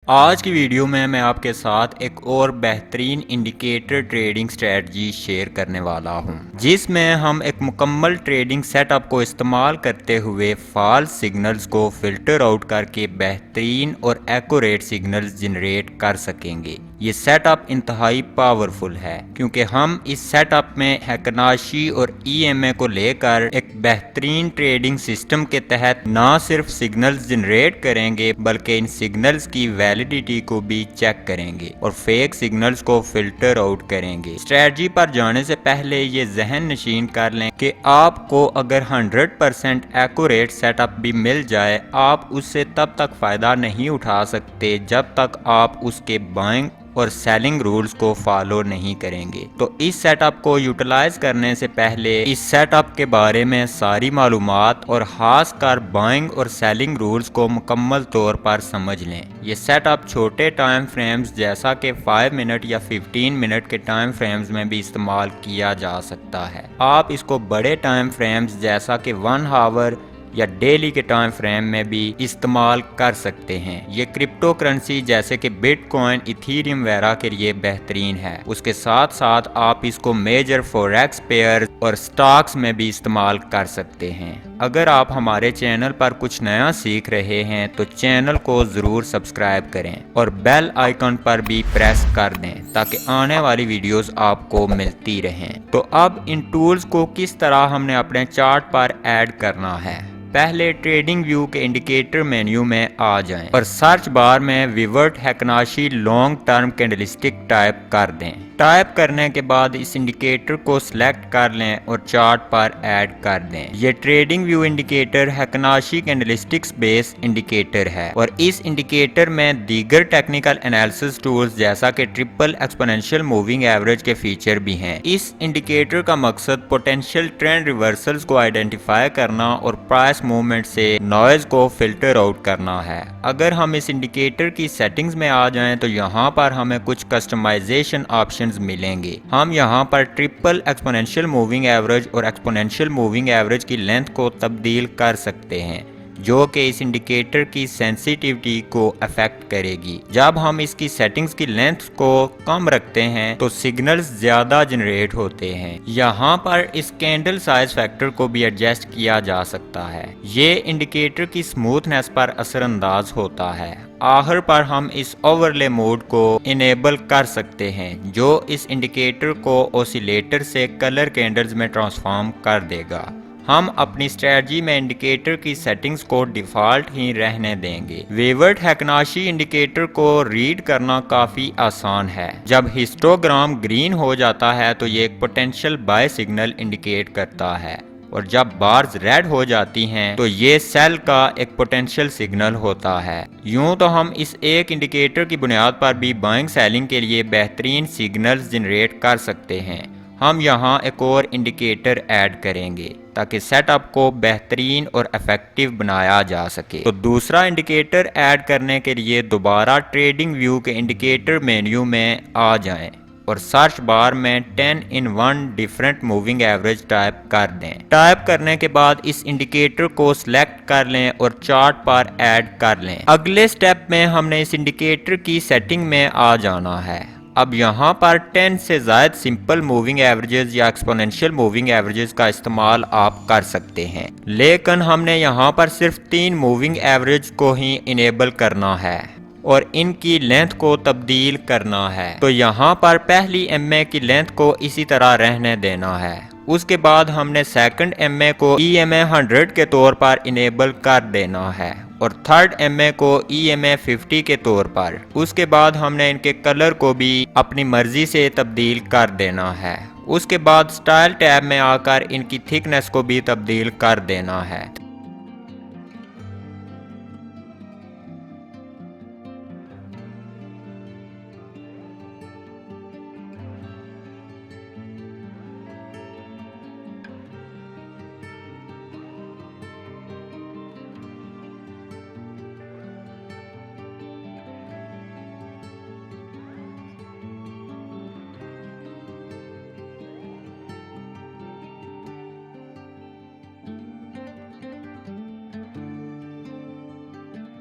आज की वीडियो में मैं आपके साथ एक और बेहतरीन इंडिकेटर ट्रेडिंग स्ट्रेटजी शेयर करने वाला हूं, जिसमें हम एक मुकम्मल ट्रेडिंग सेटअप को इस्तेमाल करते हुए फॉल्स सिग्नल्स को फिल्टर आउट करके बेहतरीन और एक्यूरेट सिग्नल्स जनरेट कर सकेंगे। ये सेटअप इंतहाई पावरफुल है क्योंकि हम इस सेटअप में हैकनाशी और ईएमए को लेकर एक बेहतरीन ट्रेडिंग सिस्टम के तहत ना सिर्फ सिग्नल्स जनरेट करेंगे बल्कि इन सिग्नल्स की वैलिडिटी को भी चेक करेंगे और फेक सिग्नल्स को फिल्टर आउट करेंगे। स्ट्रेटजी पर जाने से पहले ये जहन नशीन कर लें कि आपको अगर 100% एक्यूरेट सेटअप भी मिल जाए, आप उससे तब तक फायदा नहीं उठा सकते जब तक आप उसके बाइंग और सेलिंग रूल्स को फॉलो नहीं करेंगे। तो इस सेटअप को यूटिलाइज करने से पहले इस सेटअप के बारे में सारी मालूमात और खासकर बाइंग और सेलिंग रूल्स को मुकम्मल तौर पर समझ लें। ये सेटअप छोटे टाइम फ्रेम्स जैसा कि 5 मिनट या 15 मिनट के टाइम फ्रेम्स में भी इस्तेमाल किया जा सकता है। आप इसको बड़े टाइम फ्रेम्स जैसा कि 1 आवर या डेली के टाइम फ्रेम में भी इस्तेमाल कर सकते हैं। ये क्रिप्टो करेंसी जैसे कि बिटकॉइन, इथेरियम वगैरह के लिए बेहतरीन है। उसके साथ साथ आप इसको मेजर फॉरेक्स पेयर और स्टॉक्स में भी इस्तेमाल कर सकते हैं। अगर आप हमारे चैनल पर कुछ नया सीख रहे हैं तो चैनल को जरूर सब्सक्राइब करें और बेल आइकन पर भी प्रेस कर दें ताकि आने वाली वीडियोस आपको मिलती रहें। तो अब इन टूल्स को किस तरह हमने अपने चार्ट पर ऐड करना है। पहले ट्रेडिंग व्यू के इंडिकेटर मेन्यू में आ जाएं और सर्च बार में विवर्ट हैकनाशी लॉन्ग टर्म कैंडलस्टिक टाइप कर दें। टाइप करने के बाद इस इंडिकेटर को सिलेक्ट कर लें और चार्ट पर ऐड कर दें। ये TradingView indicator heikin ashi candlesticks base indicator है और इस इंडिकेटर में दीगर टेक्निकल एनालिसिस टूल्स जैसा कि ट्रिपल एक्सपोनेंशियल मूविंग एवरेज के फीचर भी हैं। इस इंडिकेटर का मकसद पोटेंशियल ट्रेंड रिवर्सल्स को आइडेंटिफाई करना और प्राइस मूवमेंट से नॉइज को फिल्टर आउट करना है। अगर हम इस इंडिकेटर की सेटिंग्स में आ जाएं तो यहाँ पर हमें कुछ कस्टमाइजेशन ऑप्शंस मिलेंगे। हम यहाँ पर ट्रिपल एक्सपोनेंशियल मूविंग एवरेज और एक्सपोनेंशियल मूविंग एवरेज की लेंथ को तब्दील कर सकते हैं, जो कि इस इंडिकेटर की सेंसिटिविटी को अफेक्ट करेगी। जब हम इसकी सेटिंग्स की लेंथ को कम रखते हैं तो सिग्नल्स ज्यादा जनरेट होते हैं। यहाँ पर इस कैंडल साइज फैक्टर को भी एडजस्ट किया जा सकता है। ये इंडिकेटर की स्मूथनेस पर असरअंदाज होता है। आखिर पर हम इस ओवरले मोड को इनेबल कर सकते हैं, जो इस इंडिकेटर को ऑसिलेटर से कलर कैंडल्स में ट्रांसफॉर्म कर देगा। हम अपनी स्ट्रेटजी में इंडिकेटर की सेटिंग्स को डिफॉल्ट ही रहने देंगे। वेवर्ट हैकनाशी इंडिकेटर को रीड करना काफी आसान है। जब हिस्टोग्राम ग्रीन हो जाता है तो ये एक पोटेंशियल बाय सिग्नल इंडिकेट करता है और जब बार्स रेड हो जाती हैं तो ये सेल का एक पोटेंशियल सिग्नल होता है। यूं तो हम इस एक इंडिकेटर की बुनियाद पर भी बाइंग सेलिंग के लिए बेहतरीन सिग्नल्स जनरेट कर सकते हैं। हम यहाँ एक और इंडिकेटर ऐड करेंगे ताकि सेटअप को बेहतरीन और इफेक्टिव बनाया जा सके। तो दूसरा इंडिकेटर ऐड करने के लिए दोबारा ट्रेडिंग व्यू के इंडिकेटर मेन्यू में आ जाएं और सर्च बार में 10 in 1 different moving average type कर दें। टाइप करने के बाद इस इंडिकेटर को सिलेक्ट कर लें और चार्ट पर ऐड कर लें। अगले स्टेप में हमने इस इंडिकेटर की सेटिंग में आ जाना है। अब यहाँ पर 10 से ज़ायद सिंपल मूविंग एवरेजेस या एक्सपोनेंशियल मूविंग एवरेजेस का इस्तेमाल आप कर सकते हैं, लेकिन हमने यहाँ पर सिर्फ 3 मूविंग एवरेज को ही इनेबल करना है और इनकी लेंथ को तब्दील करना है। तो यहाँ पर पहली एमए की लेंथ को इसी तरह रहने देना है। उसके बाद हमने सेकंड एमए को ईएमए 100 के तौर पर इनेबल कर देना है और थर्ड एमए को ईएमए 50 के तौर पर। उसके बाद हमने इनके कलर को भी अपनी मर्जी से तब्दील कर देना है। उसके बाद स्टाइल टैब में आकर इनकी थिकनेस को भी तब्दील कर देना है।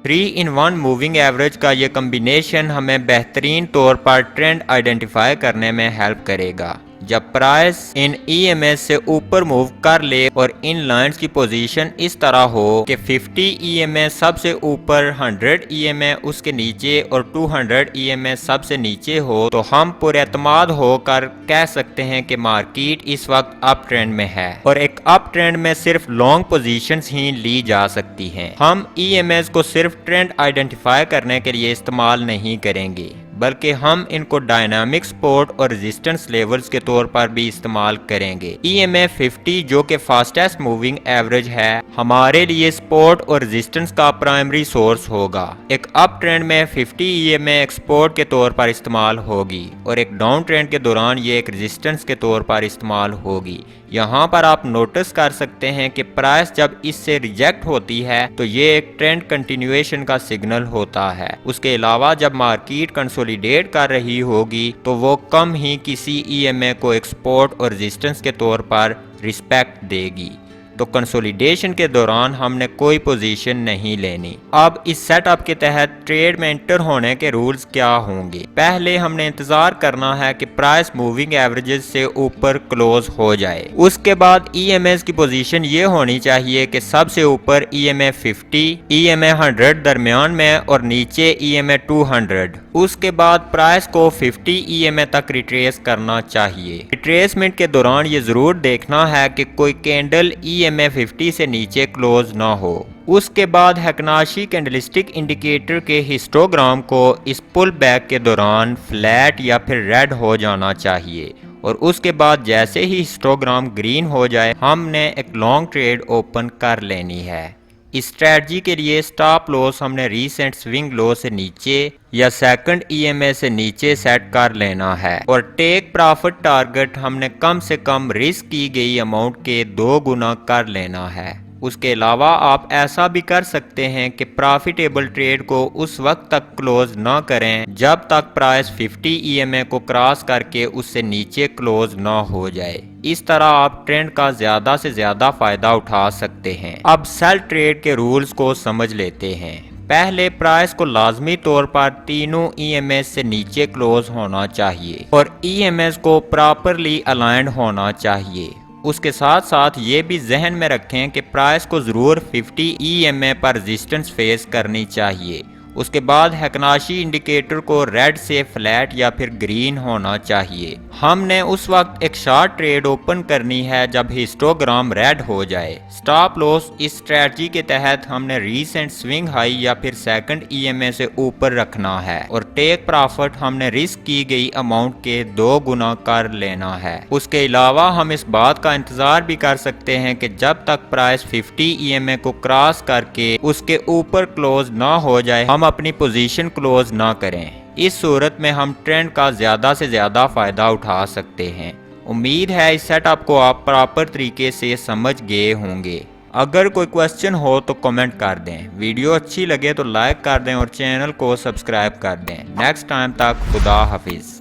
3-in-1 मूविंग एवरेज का ये कम्बिनेशन हमें बेहतरीन तौर पर ट्रेंड आइडेंटिफाई करने में हेल्प करेगा। जब प्राइस इन EMS से ऊपर मूव कर ले और इन लाइंस की पोजीशन इस तरह हो कि 50 EMS सबसे ऊपर, 100 EMS उसके नीचे और 200 EMS सबसे नीचे हो, तो हम पुरएतमाद होकर कह सकते हैं कि मार्केट इस वक्त अप ट्रेंड में है और एक अप ट्रेंड में सिर्फ लॉन्ग पोजीशंस ही ली जा सकती हैं। हम EMS को सिर्फ ट्रेंड आइडेंटिफाई करने के लिए इस्तेमाल नहीं करेंगे, बल्कि हम इनको डायनामिक सपोर्ट और रेजिस्टेंस लेवल्स के तौर पर भी इस्तेमाल करेंगे। EMA 50 जो कि फास्टेस्ट मूविंग एवरेज है, हमारे लिए सपोर्ट और रेजिस्टेंस का प्राइमरी सोर्स होगा। एक अप ट्रेंड में 50 EMA एक सपोर्ट के तौर पर इस्तेमाल होगी और एक डाउन ट्रेंड के दौरान ये एक रेजिस्टेंस के तौर पर इस्तेमाल होगी। यहाँ पर आप नोटिस कर सकते हैं कि प्राइस जब इससे रिजेक्ट होती है तो ये एक ट्रेंड कंटिन्यूएशन का सिग्नल होता है। उसके अलावा जब मार्केट कंसोलिडेट कर रही होगी तो वो कम ही किसी EMA को एक सपोर्ट और रेजिस्टेंस के तौर पर रिस्पेक्ट देगी। तो कंसोलिडेशन के दौरान हमने कोई पोजीशन नहीं लेनी। अब इस सेटअप के तहत ट्रेड में एंटर होने के रूल्स क्या होंगे? पहले हमने इंतजार करना है कि प्राइस मूविंग एवरेजेस से ऊपर क्लोज हो जाए। उसके बाद EMS की पोजीशन ये होनी चाहिए कि सबसे ऊपर EMA 50, EMA 100 दरमियान में और नीचे EMA 200। उसके बाद प्राइस को 50 EMA तक रिट्रेस करना चाहिए। रिट्रेसमेंट के दौरान ये जरूर देखना है कि कोई कैंडल EMA 50 से नीचे क्लोज ना हो। उसके बाद हैकनाशी कैंडलस्टिक इंडिकेटर के हिस्टोग्राम को इस पुल बैक के दौरान फ्लैट या फिर रेड हो जाना चाहिए और उसके बाद जैसे ही हिस्टोग्राम ग्रीन हो जाए हमने एक लॉन्ग ट्रेड ओपन कर लेनी है। इस स्ट्रेटजी के लिए स्टॉप लॉस हमने रीसेंट स्विंग लो से नीचे या सेकंड EMA से नीचे सेट कर लेना है और टेक प्रॉफिट टारगेट हमने कम से कम रिस्क की गई अमाउंट के 2 गुना कर लेना है। उसके अलावा आप ऐसा भी कर सकते हैं कि प्रॉफिटेबल ट्रेड को उस वक्त तक क्लोज ना करें जब तक प्राइस 50 EMA को क्रॉस करके उससे नीचे क्लोज ना हो जाए। इस तरह आप ट्रेंड का ज्यादा से ज्यादा फायदा उठा सकते हैं। अब सेल ट्रेड के रूल्स को समझ लेते हैं। पहले प्राइस को लाजमी तौर पर तीनों EMS से नीचे क्लोज होना चाहिए और EMS को प्रॉपरली अलाइंड होना चाहिए। उसके साथ साथ ये भी जहन में रखें कि प्राइस को ज़रूर 50 EMA पर रेजिस्टेंस फेस करनी चाहिए। उसके बाद हैकनाशी इंडिकेटर को रेड से फ्लैट या फिर ग्रीन होना चाहिए। हमने उस वक्त एक शॉर्ट ट्रेड ओपन करनी है जब हिस्टोग्राम रेड हो जाए। स्टॉप लॉस इस स्ट्रेटजी के तहत हमने रीसेंट स्विंग हाई या फिर सेकंड EMA से ऊपर रखना है और टेक प्रॉफिट हमने रिस्क की गई अमाउंट के 2 गुना कर लेना है। उसके अलावा हम इस बात का इंतजार भी कर सकते हैं कि जब तक प्राइस 50 EMA को क्रॉस करके उसके ऊपर क्लोज ना हो जाए हम अपनी पोजीशन क्लोज ना करें। इस सूरत में हम ट्रेंड का ज्यादा से ज्यादा फायदा उठा सकते हैं। उम्मीद है इस सेटअप को आप प्रॉपर तरीके से समझ गए होंगे। अगर कोई क्वेश्चन हो तो कमेंट कर दें। वीडियो अच्छी लगे तो लाइक कर दें और चैनल को सब्सक्राइब कर दें। नेक्स्ट टाइम तक खुदा हाफिज।